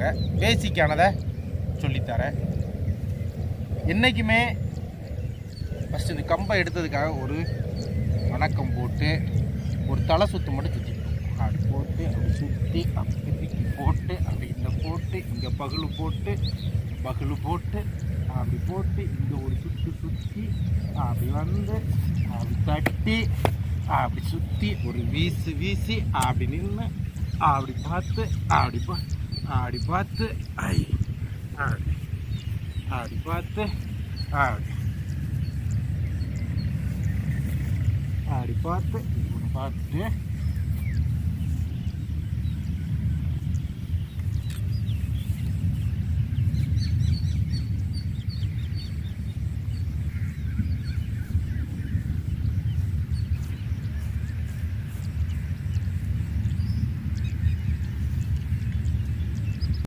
சொல்லித்தராங்க, பேசிக்கானதை சொல்லித்தரேன். என்றைக்குமே ஃபஸ்ட்டு இந்த கம்பை எடுத்ததுக்காக ஒரு வணக்கம் போட்டு ஒரு தலை சுற்று மட்டும் சுற்றிக்கணும். அப்படி போட்டு அப்படி சுற்றி அப்படி போட்டு அப்படி இந்த போட்டு இங்கே பகலு போட்டு அப்படி போட்டு இங்கே ஒரு சுற்றி அப்படி வந்து அப்படி தட்டி அப்படி சுற்றி ஒரு வீசி அப்படி நின்று அப்படி பார்த்து அப்படி பார்த்து அப்படி பார்த்து அப்படி பார்த்து